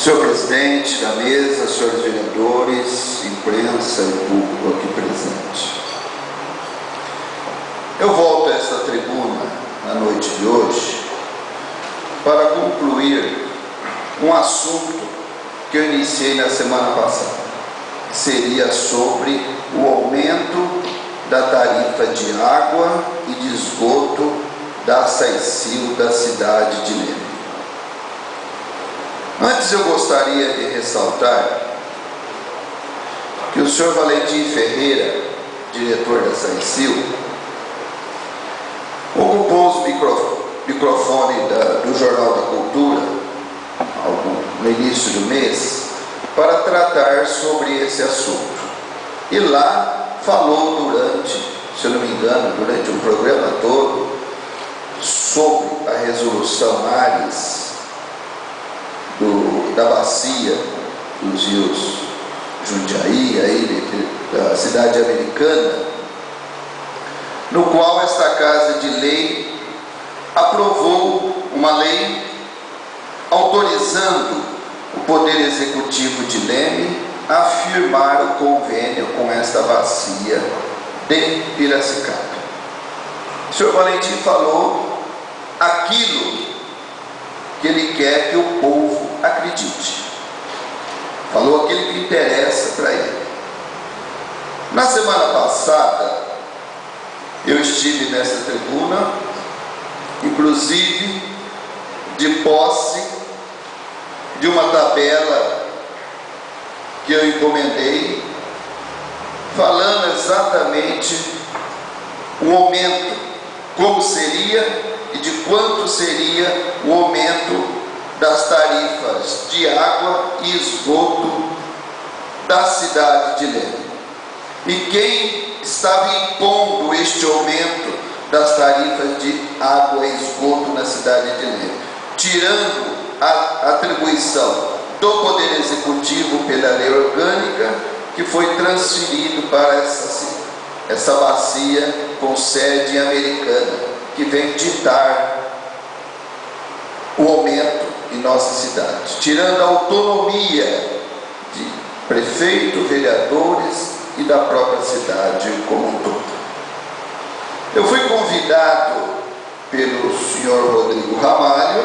Senhor presidente da mesa, senhores vereadores, imprensa e público aqui presente. Eu volto a esta tribuna na noite de hoje para concluir um assunto que eu iniciei na semana passada, que seria sobre o aumento da tarifa de água e de esgoto da SAICIL da cidade de Leme. Antes eu gostaria de ressaltar que o senhor Valentim Ferreira, diretor da SAICIL, ocupou os microfones do Jornal da Cultura no início do mês para tratar sobre esse assunto. E lá falou durante, se eu não me engano, durante o programa todo, sobre a resolução Ares da bacia dos rios Jundiaí, aí, da cidade americana, no qual esta Casa de Lei aprovou uma lei autorizando o Poder Executivo de Leme a firmar o convênio com esta bacia de Piracicaba. O senhor Valentim falou aquilo que ele quer que o povo acredite. Falou aquilo que interessa para ele. Na semana passada, eu estive nessa tribuna, inclusive de posse de uma tabela que eu encomendei, falando exatamente o aumento, como seria e de quanto seria o aumento das tarifas de água e esgoto da cidade de Leme. E quem estava impondo este aumento das tarifas de água e esgoto na cidade de Leme, tirando a atribuição do Poder Executivo pela lei orgânica, que foi transferido para essa bacia com sede americana, que vem ditar o aumento em nossa cidade, tirando a autonomia de prefeito, vereadores e da própria cidade como um todo. Eu fui convidado pelo senhor Rodrigo Ramalho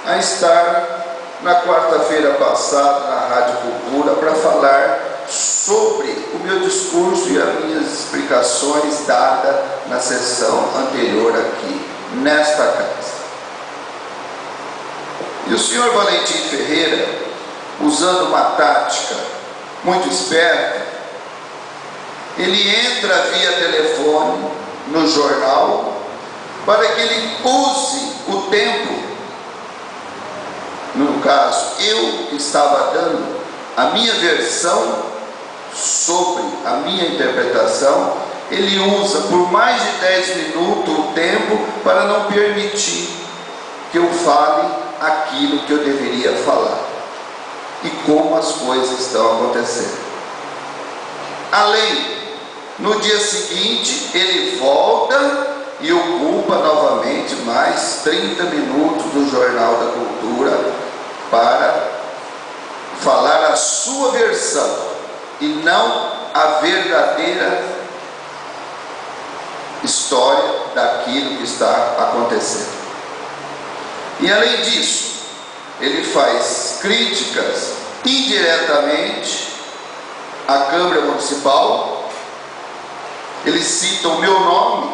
a estar na quarta-feira passada na Rádio Cultura para falar sobre o meu discurso e as minhas explicações dadas na sessão anterior aqui, nesta casa. E o senhor Valentim Ferreira, usando uma tática muito esperta, ele entra via telefone no jornal para que ele use o tempo. No caso, eu estava dando a minha versão sobre a minha interpretação, ele usa por mais de 10 minutos o tempo para não permitir que eu fale aquilo que eu deveria falar e como as coisas estão acontecendo. Além, no dia seguinte, ele volta e ocupa novamente mais 30 minutos do Jornal da Cultura para falar a sua versão e não a verdadeira história daquilo que está acontecendo. E além disso, ele faz críticas indiretamente à Câmara Municipal. Ele cita o meu nome,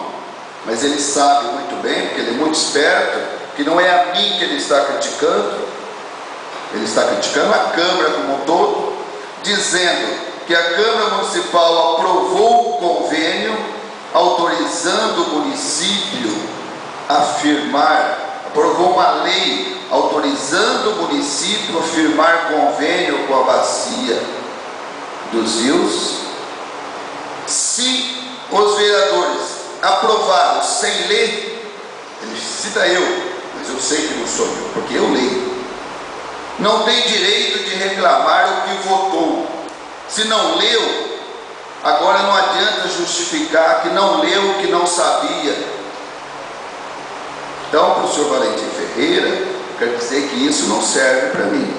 mas ele sabe muito bem, porque ele é muito esperto, que não é a mim que ele está criticando. Ele está criticando a Câmara como um todo, dizendo que a Câmara Municipal aprovou o convênio autorizando o município a firmar, aprovou uma lei autorizando o município a firmar convênio com a bacia dos rios. Se os vereadores aprovaram sem ler, ele cita eu, mas eu sei que não sou eu, porque eu leio. Não tem direito de reclamar o que votou. Se não leu, agora não adianta justificar que não leu, que não sabia. Então, para o senhor Valentim Ferreira, quer dizer que isso não serve para mim.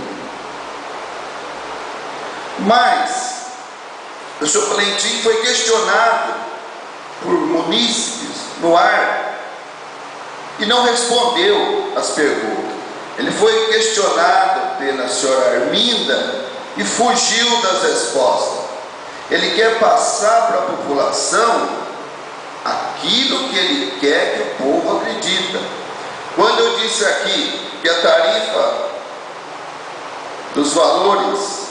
Mas o senhor Valentim foi questionado por munícipes no ar e não respondeu as perguntas. Ele foi questionado pela senhora Arminda e fugiu das respostas. Ele quer passar para a população aquilo que ele quer que o povo acredita. Quando eu disse aqui que a tarifa dos valores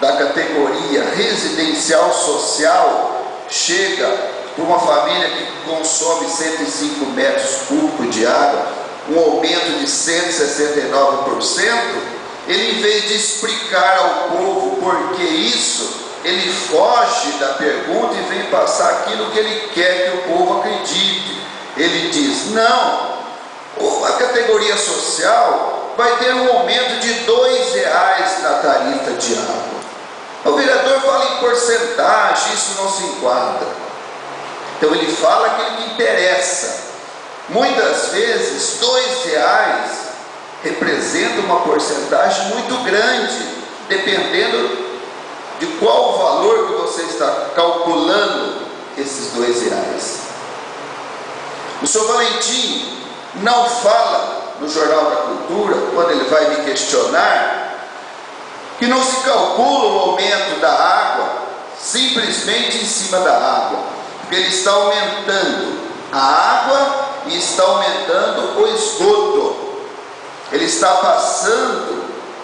da categoria residencial social chega para uma família que consome 105 metros cúbicos de água, um aumento de 169%, ele, em vez de explicar ao povo por que isso, ele foge da pergunta e vem passar aquilo que ele quer que o povo acredite. Ele diz: não, a categoria social vai ter um aumento de R$2 na tarifa de água. O vereador fala em porcentagem, isso não se enquadra. Então ele fala aquilo que interessa. Muitas vezes R$2 representa uma porcentagem muito grande, dependendo de qual o valor que você está calculando esses R$2. O senhor Valentim não fala no Jornal da Cultura, quando ele vai me questionar, que não se calcula o aumento da água simplesmente em cima da água, porque ele está aumentando a água e está aumentando o esgoto. Ele está passando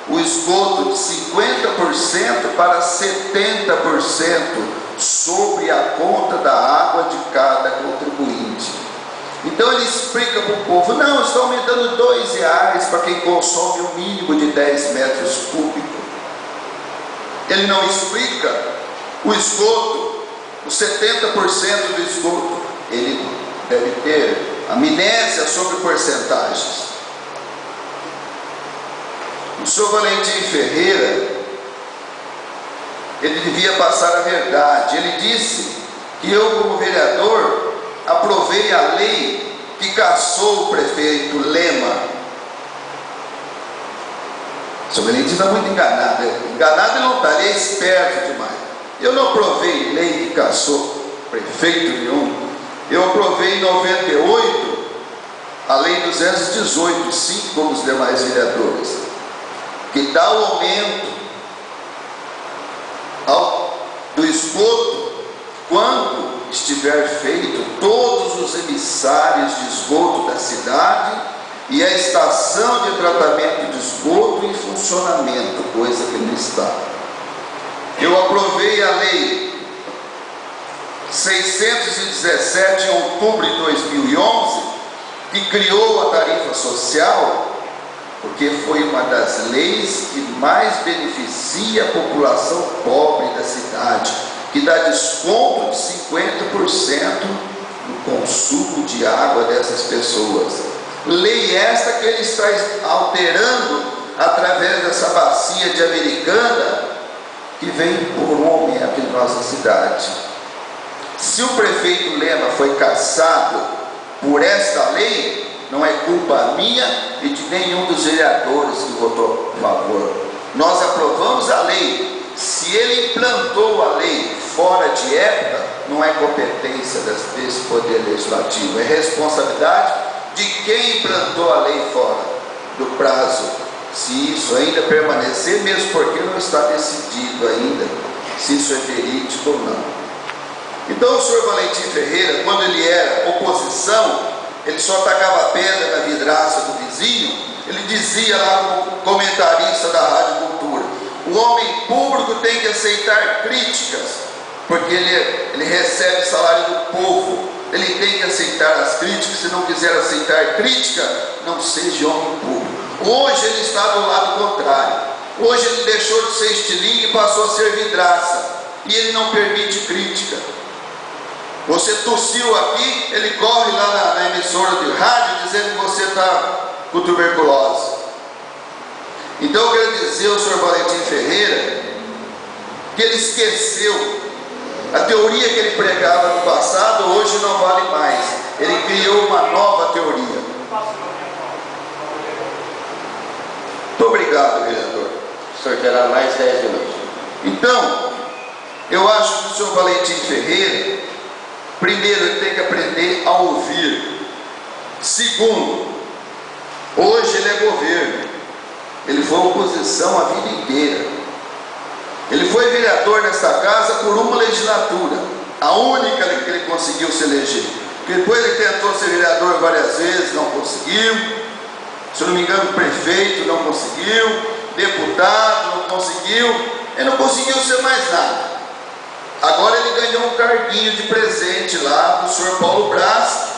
o esgoto de 50% para 70% sobre a conta da água de cada contribuinte. Então ele explica para o povo: não, está aumentando R$2 para quem consome o mínimo de 10 metros cúbicos. Ele não explica o esgoto, os 70% do esgoto. Ele deve ter amnésia sobre porcentagens. O senhor Valentim Ferreira, ele devia passar a verdade. Ele disse que eu, como vereador, aprovei a lei que cassou o prefeito Lema. O senhor Valentim está muito enganado. Enganado ele não está, ele é esperto demais. Eu não aprovei lei que cassou prefeito nenhum. Eu aprovei em 98 a lei 218, sim, como os demais vereadores, que dá o aumento do esgoto quando estiver feito todos os emissários de esgoto da cidade e a estação de tratamento de esgoto em funcionamento, coisa que não está. Eu aprovei a lei 617 em outubro de 2011, que criou a tarifa social, porque foi uma das leis que mais beneficia a população pobre da cidade, que dá desconto de 50% no consumo de água dessas pessoas. Lei esta que ele está alterando através dessa bacia de Americana, que vem por um aumento em nossa cidade. Se o prefeito Lema foi cassado por esta lei, não é culpa minha e de nenhum dos vereadores que votou a favor. Nós aprovamos a lei. Se ele implantou a lei fora de época, não é competência desse poder legislativo, é responsabilidade de quem implantou a lei fora do prazo. Se isso ainda permanecer, mesmo porque não está decidido ainda se isso é verídico ou não. Então o senhor Valentim Ferreira, quando ele era oposição, ele só tacava pedra na vidraça do vizinho. Ele dizia lá como comentarista da Rádio Cultura: o homem público tem que aceitar críticas, porque ele recebe salário do povo, ele tem que aceitar as críticas. Se não quiser aceitar crítica, não seja homem público. Hoje ele está do lado contrário. Hoje ele deixou de ser estilingue e passou a ser vidraça, e ele não permite crítica. Você tossiu aqui, ele corre lá na emissora de rádio dizendo que você está com tuberculose. Então eu quero dizer ao senhor Valentim Ferreira que ele esqueceu a teoria que ele pregava no passado. Hoje não vale mais. Ele criou uma nova teoria. Muito obrigado, vereador. O senhor terá mais 10 minutos. Então, eu acho que o senhor Valentim Ferreira, primeiro, ele tem que aprender a ouvir. Segundo, hoje ele é governo, ele foi oposição a vida inteira. Ele foi vereador nesta casa por uma legislatura, a única que ele conseguiu se eleger. Porque depois ele tentou ser vereador várias vezes, não conseguiu. Se eu não me engano, prefeito não conseguiu, deputado não conseguiu, ele não conseguiu ser mais nada. Agora ele ganhou um carguinho de presente lá do senhor Paulo Brás,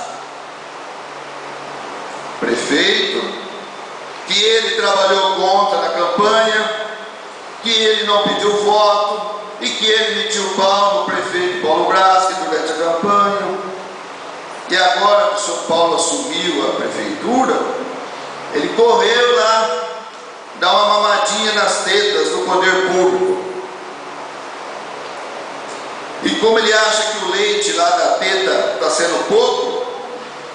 prefeito, que ele trabalhou contra na campanha, que ele não pediu voto e que ele metiu o pau no prefeito Paulo Brás durante a campanha. E agora que o senhor Paulo assumiu a prefeitura, ele correu lá dar uma mamadinha nas tetas do poder público. E como ele acha que o leite lá da teta está sendo pouco,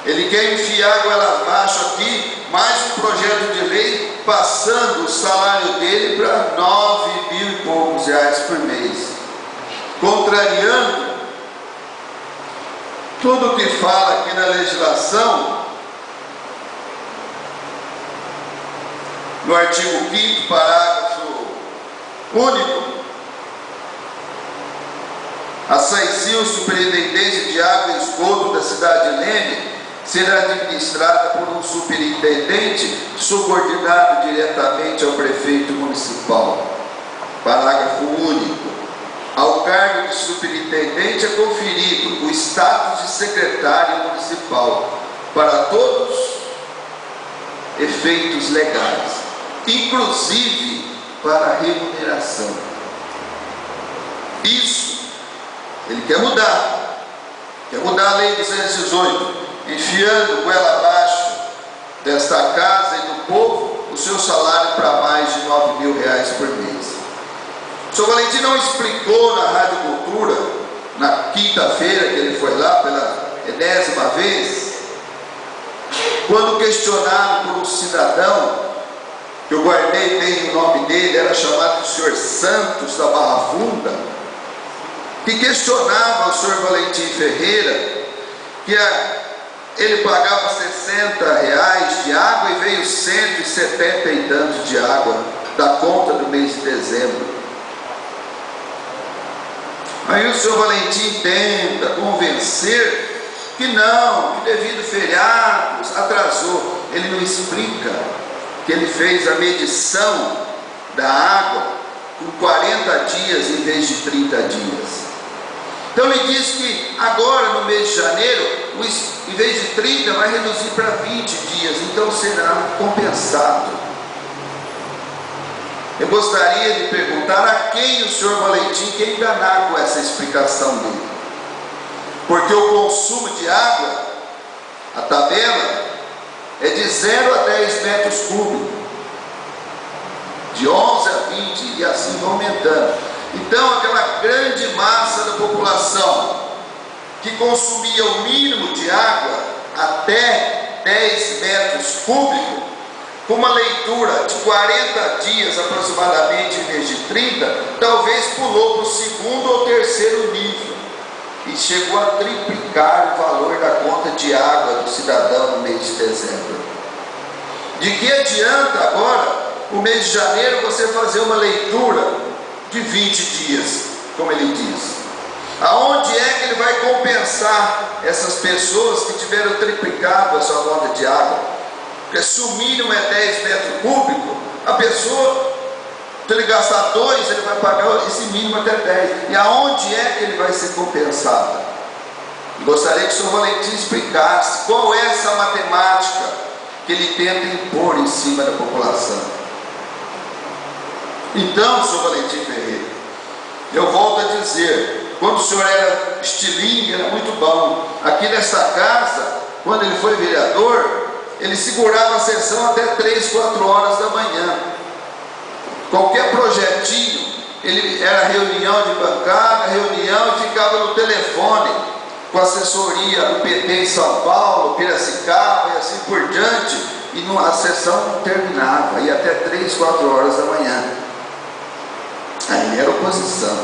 ele quer enfiar a goela abaixo aqui, mais um projeto de lei, passando o salário dele para 9 mil e poucos reais por mês, contrariando tudo que fala aqui na legislação, no artigo 5º, parágrafo único. A Saisil, Superintendência de Água e Esgoto da cidade de Leme, será administrada por um superintendente subordinado diretamente ao prefeito municipal. Parágrafo único. Ao cargo de superintendente é conferido o status de secretário municipal para todos efeitos legais, inclusive para remuneração. Isso ele quer mudar a lei 218, enfiando goela abaixo desta casa e do povo o seu salário para mais de 9 mil reais por mês. O senhor Valentim não explicou na Rádio Cultura, na quinta-feira que ele foi lá pela 10ª vez, quando questionado por um cidadão, que eu guardei bem o nome dele, era chamado de senhor Santos da Barra Funda, que questionava o senhor Valentim Ferreira, que ele pagava 60 reais de água e veio 170 e tantos de água da conta do mês de dezembro. Aí o senhor Valentim tenta convencer que não, que devido feriados atrasou. Ele não explica que ele fez a medição da água por 40 dias em vez de 30 dias. Então ele diz que agora no mês de janeiro, em vez de 30, vai reduzir para 20 dias, então será compensado. Eu gostaria de perguntar a quem o senhor Valentim quer enganar com essa explicação dele. Porque o consumo de água, a tabela, é de 0 a 10 metros cúbicos, de 11 a 20 e assim vai aumentando. Então aquela grande massa da população que consumia o mínimo de água até 10 metros cúbicos, com uma leitura de 40 dias aproximadamente em vez de 30, talvez pulou para o segundo ou terceiro nível e chegou a triplicar o valor da conta de água do cidadão no mês de dezembro. De que adianta agora, no mês de janeiro, você fazer uma leitura de 20 dias, como ele diz? Aonde é que ele vai compensar essas pessoas que tiveram triplicado a sua conta de água? Porque se o mínimo é 10 metros cúbicos, a pessoa, se ele gastar 2, ele vai pagar esse mínimo até 10. E aonde é que ele vai ser compensado? Gostaria que o senhor Valentim explicasse qual é essa matemática que ele tenta impor em cima da população. Então, senhor Valentim Ferreira, eu volto a dizer, quando o senhor era estilingue, era muito bom. Aqui nesta casa, quando ele foi vereador, ele segurava a sessão até 3, 4 horas da manhã. Qualquer projetinho, ele era reunião de bancada, reunião, e ficava no telefone com a assessoria do PT em São Paulo, Piracicaba e assim por diante, e a sessão não terminava, ia até 3, 4 horas da manhã. Aí ele era oposição.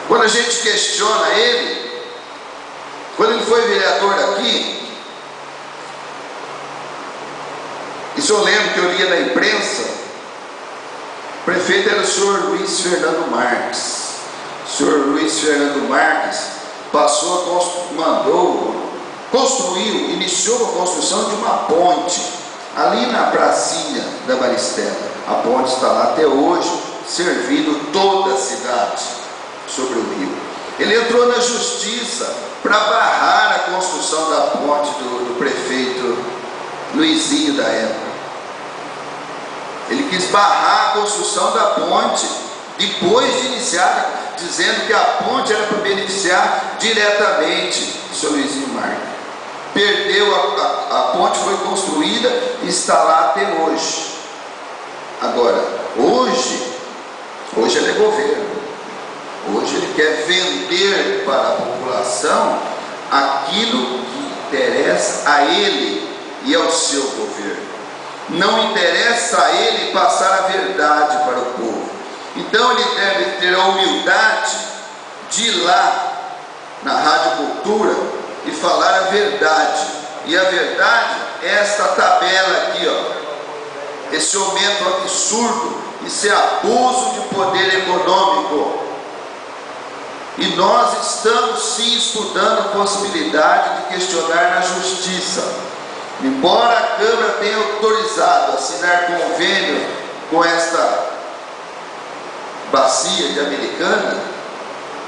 Quando a gente questiona ele, quando ele foi vereador aqui, isso eu lembro que eu lia na imprensa, o prefeito era o senhor Luiz Fernando Marques. O senhor Luiz Fernando Marques construiu, iniciou a construção de uma ponte, ali na pracinha da Maristela. A ponte está lá até hoje, servindo toda a cidade sobre o rio. Ele entrou na justiça para barrar a construção da ponte do prefeito Luizinho da época. Ele quis barrar a construção da ponte, depois de iniciada, dizendo que a ponte era para beneficiar diretamente o seu Luizinho Marques. Perdeu, a ponte foi construída e está lá até hoje. Agora, hoje ele é governo. Hoje ele quer vender para a população aquilo que interessa a ele e ao seu governo. Não interessa a ele passar a verdade para o povo. Então ele deve ter a humildade de ir lá na Rádio Cultura e falar a verdade. E a verdade é esta tabela aqui, ó. Esse aumento absurdo, esse abuso de poder econômico. E nós estamos sim estudando a possibilidade de questionar na justiça. Embora a Câmara tenha autorizado assinar convênio com esta bacia de Americana,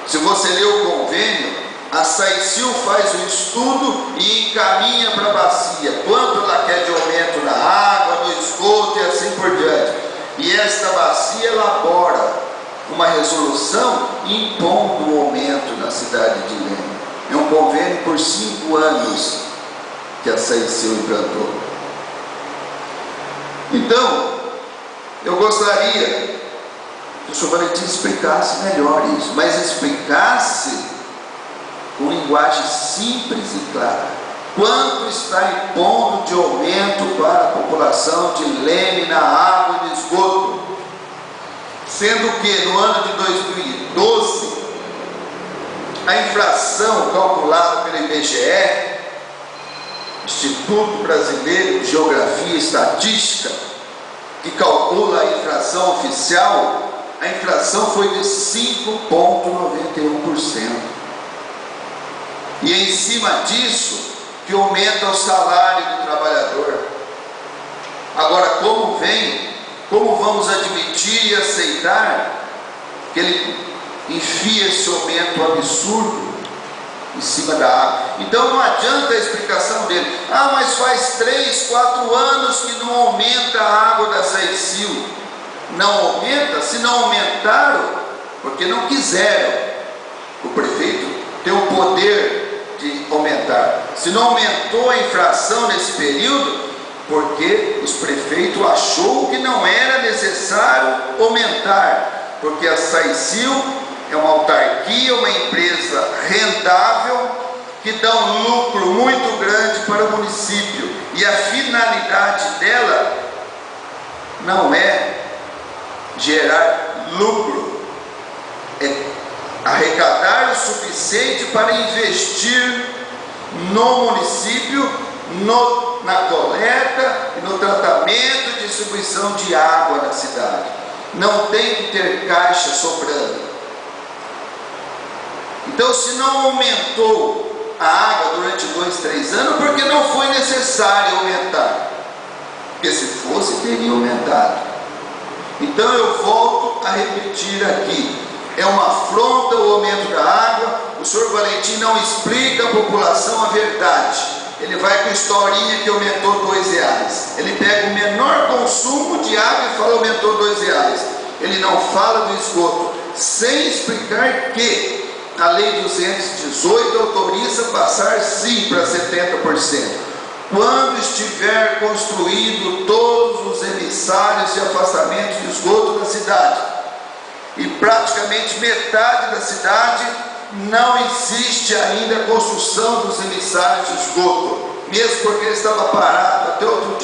se você ler o convênio, a Saicil faz um estudo e encaminha para a bacia quanto ela quer de aumento na água, no esgoto e assim por diante. E esta bacia elabora uma resolução impondo o aumento na cidade de Leme. É um convênio por 5 anos que a Saicil implantou. Então, eu gostaria que o senhor Valentim explicasse melhor isso, mas explicasse com linguagem simples e clara. Quanto está impondo de aumento para a população de Leme na água e no esgoto? Sendo que no ano de 2012, a inflação calculada pelo IBGE, Instituto Brasileiro de Geografia e Estatística, que calcula a inflação oficial, a inflação foi de 5,91%. E em cima disso, que aumenta o salário do trabalhador. Agora, como vamos admitir e aceitar que ele enfia esse aumento absurdo em cima da água? Então não adianta a explicação dele. Mas faz 3, 4 anos que não aumenta a água da Saicil. Não aumenta? Se não aumentaram, porque não quiseram. O prefeito tem o poder de aumentar. Se não aumentou a inflação nesse período, porque os prefeitos achou que não era necessário aumentar, porque a Saicil é uma autarquia, uma empresa rendável, que dá um lucro muito grande para o município, e a finalidade dela não é gerar lucro, é arrecadar o suficiente para investir no município, na coleta e no tratamento e distribuição de água na cidade. Não tem que ter caixa sobrando. Então, se não aumentou a água durante 2, 3 anos, porque não foi necessário aumentar. Porque se fosse, teria aumentado. Então eu volto a repetir aqui. É uma afronta o aumento da água. O senhor Valentim não explica à população a verdade. Ele vai com historinha que aumentou R$2. Ele pega o menor consumo de água e fala aumentou R$2. Ele não fala do esgoto, sem explicar que a Lei 218 autoriza passar sim para 70%. Quando estiver construído todos os emissários de afastamento de esgoto da cidade, e praticamente metade da cidade não existe ainda a construção dos emissários de esgoto, mesmo porque ele estava parado até outro